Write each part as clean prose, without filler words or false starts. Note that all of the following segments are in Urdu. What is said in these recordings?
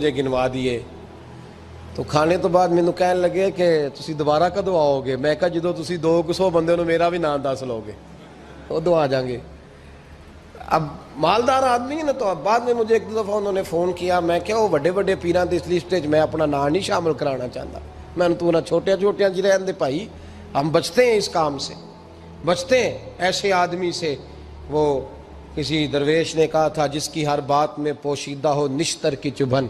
مجھے گنوا دیے تو کھانے تو بعد مینوں کہنے لگے کہ تسی دوبارہ کدو آؤ گے؟ میں کہا جدو تسی 200 بندے نو میرا بھی نام دس لو گے ادو آ جائیں گے۔ اب مالدار آدمی ہے نا، تو اب بعد میں مجھے ایک دو دفعہ انہوں نے فون کیا، میں کہا وہ بڑے بڑے پیران دی اس لسٹ میں اپنا نام نہیں شامل کرانا چاہتا، میں نے تو نہ چھوٹے چھوٹے جی رہن دے بھائی، ہم بچتے ہیں اس کام سے، بچتے ہیں ایسے آدمی سے۔ وہ کسی درویش نے کہا تھا جس کی ہر بات میں پوشیدہ ہو نشتر کی چبھن،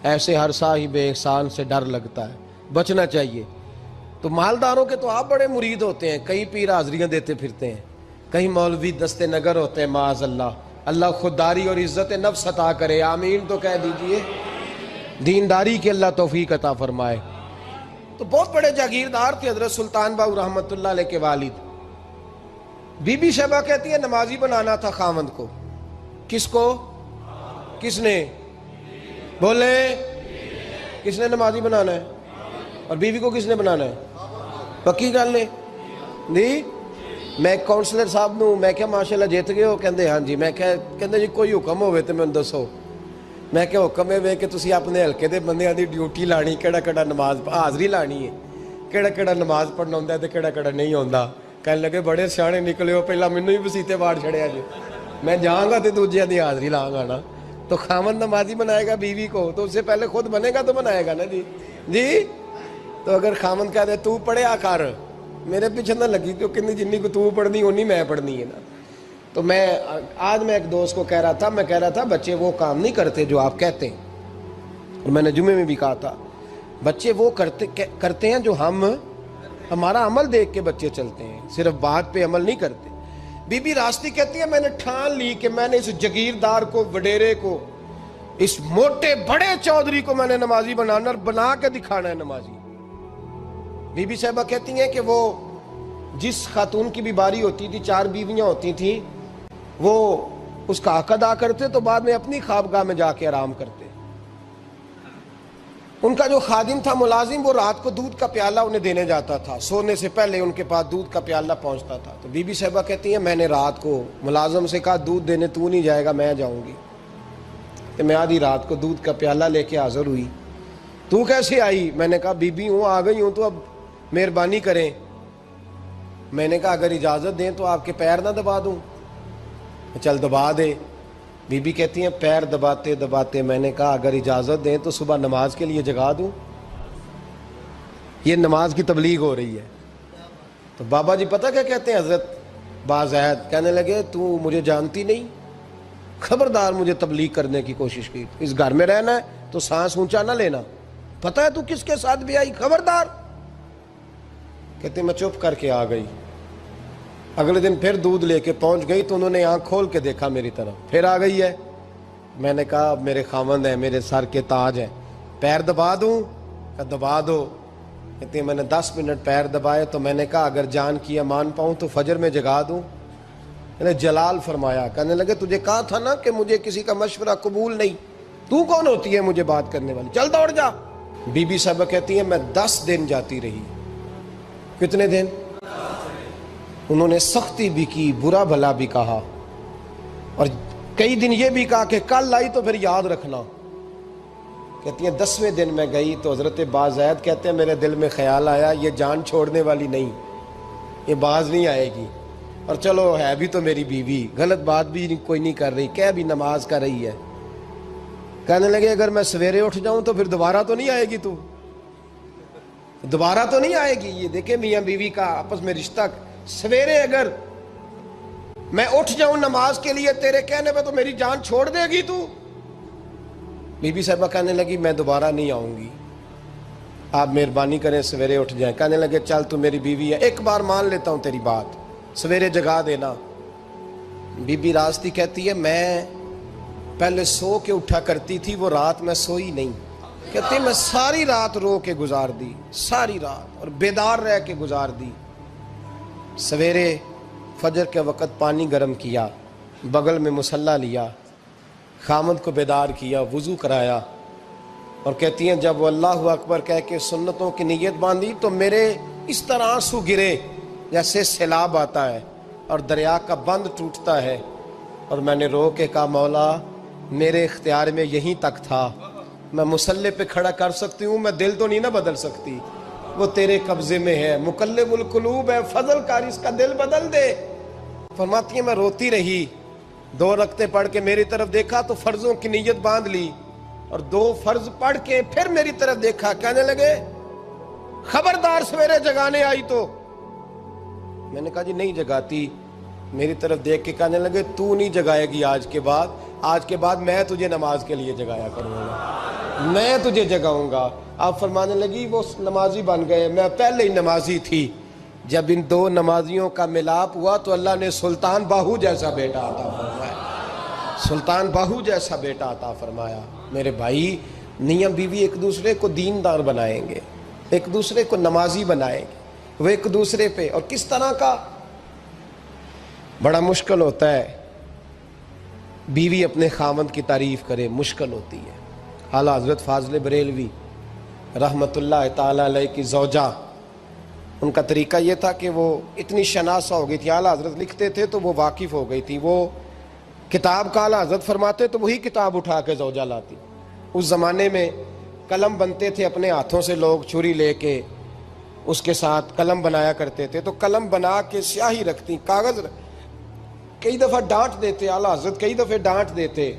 ایسے ہر صاحب احسان سے ڈر لگتا ہے، بچنا چاہیے۔ تو مالداروں کے تو آپ بڑے مرید ہوتے ہیں، کئی پیر حاضریاں دیتے پھرتے ہیں، کئی مولوی دستے نگر ہوتے ہیں، معاذ اللہ، اللہ خودداری اور عزت نفس عطا کرے، آمین تو کہہ دیجئے، دینداری کی اللہ توفیق عطا فرمائے۔ تو بہت بڑے جاگیردار تھے حضرت سلطان باؤ رحمۃ اللہ علیہ کے والد۔ بی بی شیبہ کہتی ہے نمازی بنانا تھا خاوند کو۔ کس کو؟ کس نے؟ بولے کس نے نمازی بنانا ہے؟ اور بیوی کو کس نے بنانا ہے؟ پکی گل نے جی؟ میں ایک کونسلر صاحب نو میں کہا ماشاءاللہ جیت گئے ہو؟ کہندے ہاں جی۔ میں کہندے جی کوئی حکم ہوئے تو میں دسو۔ میں کہ حکم ہے کہ تسی اپنے ہلکے دے بندیاں دی ڈیوٹی لانی، کیڑا کیڑا نماز حاضری لانی ہے، کیڑا کیڑا نماز پڑھنا ہوندا ہے تے کیڑا کیڑا نہیں ہوندا۔ کہنے لگے بڑے سیانے نکلے ہو، پہلا مینوں ہی وسیتے واڑ چھڑیا جی، میں جاؤں گا تے دوجیاں دی حاضری لاں گا نا۔ تو خاوند نمازی بنائے گا بیوی کو تو اس سے پہلے خود بنے گا تو بنائے گا نا جی۔ جی تو اگر خاوند کہہ دے تو پڑھیا کر، میرے پیچھے نہ لگی، تو کتنی جنی کو تو پڑھنی اونی میں پڑھنی ہے نا۔ تو میں آج میں ایک دوست کو کہہ رہا تھا، میں کہہ رہا تھا بچے وہ کام نہیں کرتے جو آپ کہتے ہیں، اور میں نے جمعے میں بھی کہا تھا بچے وہ کرتے ہیں جو ہمارا عمل دیکھ کے بچے چلتے ہیں، صرف بات پہ عمل نہیں کرتے۔ بی بی راستی کہتی ہے میں نے ٹھان لی کہ میں نے اس جگیردار کو، وڈیرے کو، اس موٹے بڑے چودھری کو میں نے نمازی بنانا اور بنا کے دکھانا ہے نمازی۔ بی بی صاحبہ کہتی ہیں کہ وہ جس خاتون کی بھی باری ہوتی تھی، 4 بیویاں ہوتی تھیں، وہ اس کا حق ادا کرتے تو بعد میں اپنی خوابگاہ میں جا کے آرام کرتے۔ ان کا جو خادم تھا ملازم، وہ رات کو دودھ کا پیالہ انہیں دینے جاتا تھا، سونے سے پہلے ان کے پاس دودھ کا پیالہ پہنچتا تھا۔ تو بی بی صاحبہ کہتی ہیں میں نے رات کو ملازم سے کہا دودھ دینے تو نہیں جائے گا، میں جاؤں گی۔ تو میں آدھی رات کو دودھ کا پیالہ لے کے حاضر ہوئی۔ تو کیسے آئی؟ میں نے کہا بی بی ہوں، آ گئی ہوں، تو اب مہربانی کریں۔ میں نے کہا اگر اجازت دیں تو آپ کے پیر نہ دبا دوں؟ چل دبا دے۔ بی بی کہتی ہیں پیر دباتے دباتے میں نے کہا اگر اجازت دیں تو صبح نماز کے لیے جگا دوں؟ یہ نماز کی تبلیغ ہو رہی ہے۔ تو بابا جی پتہ کیا کہتے ہیں حضرت بازید؟ کہنے لگے تو مجھے جانتی نہیں، خبردار مجھے تبلیغ کرنے کی کوشش کی، اس گھر میں رہنا ہے تو سانس اونچا نہ لینا، پتہ ہے تو کس کے ساتھ بھی آئی، خبردار۔ کہتے میں چپ کر کے آ گئی۔ اگلے دن پھر دودھ لے کے پہنچ گئی تو انہوں نے آنکھ کھول کے دیکھا میری طرف، پھر آ گئی ہے۔ میں نے کہا میرے خاوند ہیں، میرے سر کے تاج ہیں، پیر دبا دوں؟ کہ دبا دو۔ کہتے ہیں میں نے 10 منٹ پیر دبائے تو میں نے کہا اگر جان کی امان پاؤں تو فجر میں جگا دوں؟ میں نے جلال فرمایا۔ کہنے لگے تجھے کہا تھا نا کہ مجھے کسی کا مشورہ قبول نہیں، تو کون ہوتی ہے مجھے بات کرنے والی، چل دوڑ جا۔ بی بی صاحبہ کہتی ہیں میں 10 دن جاتی رہی۔ کتنے دن؟ انہوں نے سختی بھی کی، برا بھلا بھی کہا، اور کئی دن یہ بھی کہا کہ کل آئی تو پھر یاد رکھنا۔ کہتی ہیں 10ویں دن میں گئی تو حضرت بازید کہتے ہیں میرے دل میں خیال آیا یہ جان چھوڑنے والی نہیں، یہ باز نہیں آئے گی، اور چلو ہے بھی تو میری بیوی، غلط بات بھی کوئی نہیں کر رہی، کہہ بھی نماز کر رہی ہے۔ کہنے لگے اگر میں سویرے اٹھ جاؤں تو پھر دوبارہ تو نہیں آئے گی، تو دوبارہ تو نہیں آئے گی۔ یہ دیکھیں میاں بیوی کا آپس میں رشتہ، سویرے اگر میں اٹھ جاؤں نماز کے لیے تیرے کہنے پہ تو میری جان چھوڑ دے گی تو؟ بی بی صاحبہ کہنے لگی میں دوبارہ نہیں آؤں گی، آپ مہربانی کریں سویرے اٹھ جائیں۔ کہنے لگے چل تو میری بیوی ہے، ایک بار مان لیتا ہوں تیری بات، سویرے جگا دینا۔ بی بی راستی کہتی ہے میں پہلے سو کے اٹھا کرتی تھی، وہ رات میں سوئی نہیں، کہتی ہے میں ساری رات رو کے گزار دی، ساری رات، اور بیدار رہ کے گزار دی۔ سویرے فجر کے وقت پانی گرم کیا، بغل میں مصلی لیا، خامد کو بیدار کیا، وضو کرایا، اور کہتی ہیں جب وہ اللہ اکبر کہہ کے سنتوں کی نیت باندھی تو میرے اس طرح آنسو گرے جیسے سیلاب آتا ہے اور دریا کا بند ٹوٹتا ہے، اور میں نے رو کے کہا مولا میرے اختیار میں یہیں تک تھا، میں مسلح پہ کھڑا کر سکتی ہوں، میں دل تو نہیں نہ بدل سکتی، وہ تیرے قبضے میں ہے، مقلب القلوب ہے، فضل کر اس کا دل بدل دے۔ فرماتی ہیں میں روتی رہی، 2 رکعتیں پڑھ کے میری طرف دیکھا تو فرضوں کی نیت باندھ لی، اور 2 فرض پڑھ کے پھر میری طرف دیکھا، کہنے لگے خبردار سویرے جگانے آئی تو۔ میں نے کہا جی نہیں جگاتی۔ میری طرف دیکھ کے کہنے لگے تو نہیں جگائے گی آج کے بعد میں تجھے نماز کے لیے جگایا کروں گا، میں تجھے جگاؤں گا۔ آپ فرمانے لگی وہ نمازی بن گئے، میں پہلے ہی نمازی تھی۔ جب ان 2 نمازیوں کا ملاپ ہوا تو اللہ نے سلطان باہو جیسا بیٹا عطا فرمایا، سلطان باہو جیسا بیٹا عطا فرمایا۔ میرے بھائی، میاں بیوی ایک دوسرے کو دیندار بنائیں گے، ایک دوسرے کو نمازی بنائیں گے، وہ ایک دوسرے پہ، اور کس طرح کا بڑا مشکل ہوتا ہے بیوی اپنے خاوند کی تعریف کرے، مشکل ہوتی ہے۔ اعلیٰ حضرت فاضل بریلوی رحمت اللہ تعالیٰ علیہ کی زوجہ، ان کا طریقہ یہ تھا کہ وہ اتنی شناسہ ہو گئی تھی، اعلیٰ حضرت لکھتے تھے تو وہ واقف ہو گئی تھی، وہ کتاب کا اعلیٰ حضرت فرماتے تو وہی کتاب اٹھا کے زوجہ لاتی۔ اس زمانے میں قلم بنتے تھے اپنے ہاتھوں سے، لوگ چھری لے کے اس کے ساتھ قلم بنایا کرتے تھے، تو قلم بنا کے سیاہی رکھتی، کاغذ کئی دفعہ ڈانٹ دیتے، اعلیٰ حضرت کئی دفعہ ڈانٹ دیتے،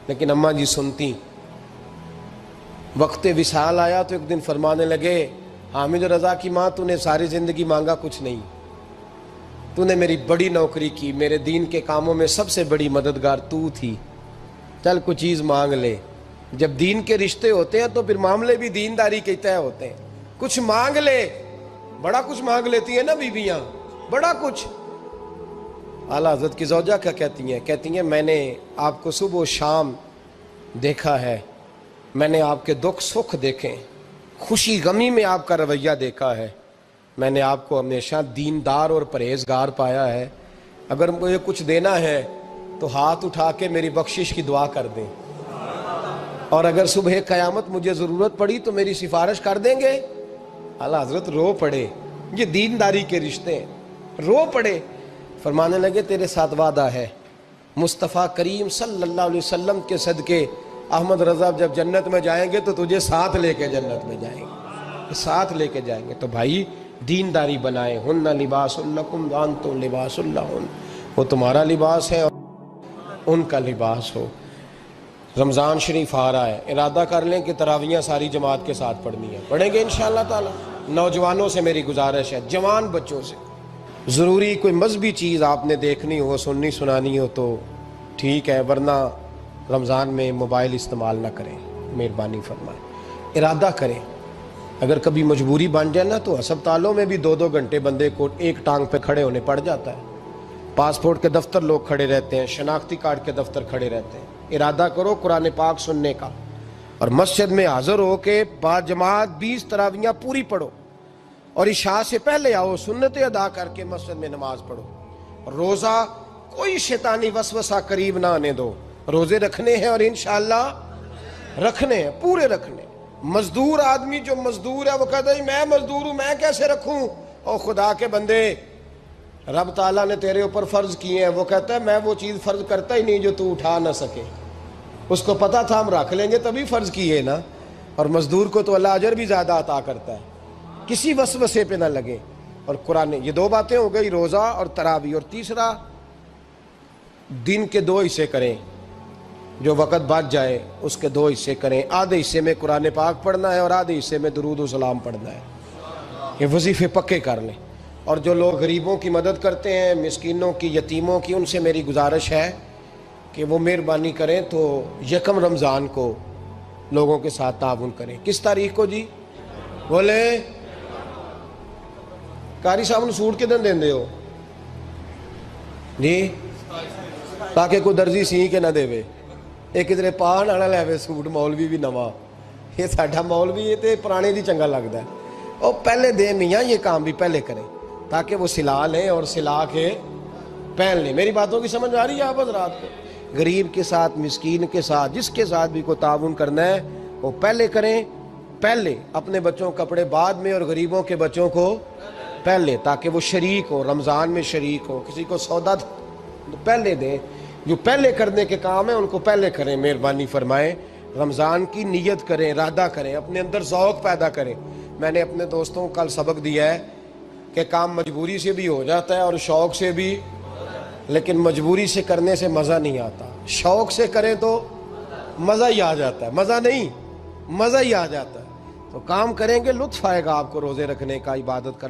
لیکن اماں جی سنتی۔ وقت وصال آیا تو ایک دن فرمانے لگے حامد رضا کی ماں، تو نے ساری زندگی مانگا کچھ نہیں، تو نے میری بڑی نوکری کی، میرے دین کے کاموں میں سب سے بڑی مددگار تو تھی، چل کچھ چیز مانگ لے۔ جب دین کے رشتے ہوتے ہیں تو پھر معاملے بھی دینداری کے طے ہوتے ہیں، کچھ مانگ لے۔ بڑا کچھ مانگ لیتی ہیں نا بیویاں، بڑا کچھ۔ اعلیٰ حضرت کی زوجہ کیا کہتی ہیں میں نے آپ کو صبح و شام دیکھا ہے، میں نے آپ کے دکھ سکھ دیکھے، خوشی غمی میں آپ کا رویہ دیکھا ہے، میں نے آپ کو ہمیشہ دیندار اور پرہیزگار پایا ہے، اگر مجھے کچھ دینا ہے تو ہاتھ اٹھا کے میری بخشش کی دعا کر دیں، اور اگر صبح قیامت مجھے ضرورت پڑی تو میری سفارش کر دیں گے۔ اعلیٰ حضرت رو پڑے، یہ دینداری کے رشتے ہیں، رو پڑے۔ فرمانے لگے تیرے ساتھ وعدہ ہے، مصطفیٰ کریم صلی اللہ علیہ وسلم کے صدقے احمد رضا جب جنت میں جائیں گے تو تجھے ساتھ لے کے جنت میں جائیں گے، ساتھ لے کے جائیں گے۔ تو بھائی دینداری بنائیں، ہن لباس لکم وانتم لباس لہن، وہ تمہارا لباس ہے اور ان کا لباس ہو۔ رمضان شریف آ رہا ہے، ارادہ کر لیں کہ تراویحیں ساری جماعت کے ساتھ پڑھنی ہے، پڑھیں گے انشاءاللہ تعالی۔ نوجوانوں سے میری گزارش ہے، جوان بچوں سے، ضروری کوئی مذہبی چیز آپ نے دیکھنی ہو، سننی سنانی ہو تو ٹھیک ہے، ورنہ رمضان میں موبائل استعمال نہ کریں، مہربانی فرمائیں، ارادہ کریں۔ اگر کبھی مجبوری بن جائے نا تو ہسپتالوں میں بھی 2-2 گھنٹے بندے کو ایک ٹانگ پہ کھڑے ہونے پڑ جاتا ہے، پاسپورٹ کے دفتر لوگ کھڑے رہتے ہیں، شناختی کارڈ کے دفتر کھڑے رہتے ہیں۔ ارادہ کرو قرآن پاک سننے کا، اور مسجد میں حاضر ہو کے با جماعت 20 تراویحیں پوری پڑھو، اور عشاء سے پہلے آؤ، سنتیں ادا کر کے مسجد میں نماز پڑھو۔ روزہ کوئی شیطانی وسوسہ قریب نہ آنے دو، روزے رکھنے ہیں اور انشاءاللہ رکھنے ہیں، پورے رکھنے۔ مزدور آدمی جو مزدور ہے وہ کہتا ہے میں مزدور ہوں، میں کیسے رکھوں؟ او خدا کے بندے، رب تعالیٰ نے تیرے اوپر فرض کیے ہیں، وہ کہتا ہے میں وہ چیز فرض کرتا ہی نہیں جو تو اٹھا نہ سکے، اس کو پتا تھا ہم رکھ لیں گے تبھی فرض کیے نا۔ اور مزدور کو تو اللہ اجر بھی زیادہ عطا کرتا ہے، کسی وسوسے پہ نہ لگے۔ اور قرآن، یہ 2 باتیں ہو گئی، روزہ اور تراویح۔ اور تیسرا، دن کے 2 حصے کریں، جو وقت بچ جائے اس کے 2 حصے کریں، آدھے حصے میں قرآن پاک پڑھنا ہے اور آدھے حصے میں درود و سلام پڑھنا ہے، یہ وظیفے پکے کر لیں۔ اور جو لوگ غریبوں کی مدد کرتے ہیں، مسکینوں کی، یتیموں کی، ان سے میری گزارش ہے کہ وہ مہربانی کریں تو 1 رمضان کو لوگوں کے ساتھ تعاون کریں۔ کس تاریخ کو جی؟ بولے قاری صاحب نے سوٹ کدن دین دے ہو جی، تاکہ کوئی درزی سی کے نہ دے وے، ایک ادھر پاہ نہ لے وے سوٹ، مولوی بھی نواں، یہ ساڈا مولوی یہ تے پرانے دی چنگا لگتا ہے، اور پہلے دے میاں یہ کام بھی پہلے کریں تاکہ وہ سلا لیں اور سلا کے پہن لیں۔ میری باتوں کی سمجھ آ رہی ہے آپ حضرات کو؟ غریب کے ساتھ، مسکین کے ساتھ، جس کے ساتھ بھی کوئی تعاون کرنا ہے وہ پہلے کریں، پہلے اپنے بچوں کپڑے بعد میں اور غریبوں کے بچوں کو پہلے، تاکہ وہ شریک ہو، رمضان میں شریک ہو، کسی کو سودا پہلے دیں، جو پہلے کرنے کے کام ہیں ان کو پہلے کریں، مہربانی فرمائیں۔ رمضان کی نیت کریں، ارادہ کریں، اپنے اندر ذوق پیدا کریں۔ میں نے اپنے دوستوں کو کل سبق دیا ہے کہ کام مجبوری سے بھی ہو جاتا ہے اور شوق سے بھی، لیکن مجبوری سے کرنے سے مزہ نہیں آتا، شوق سے کریں تو مزہ ہی آ جاتا ہے، مزہ نہیں، مزہ ہی آ جاتا ہے۔ تو کام کریں گے، لطف آئے گا آپ کو روزے رکھنے کا، عبادت کرنے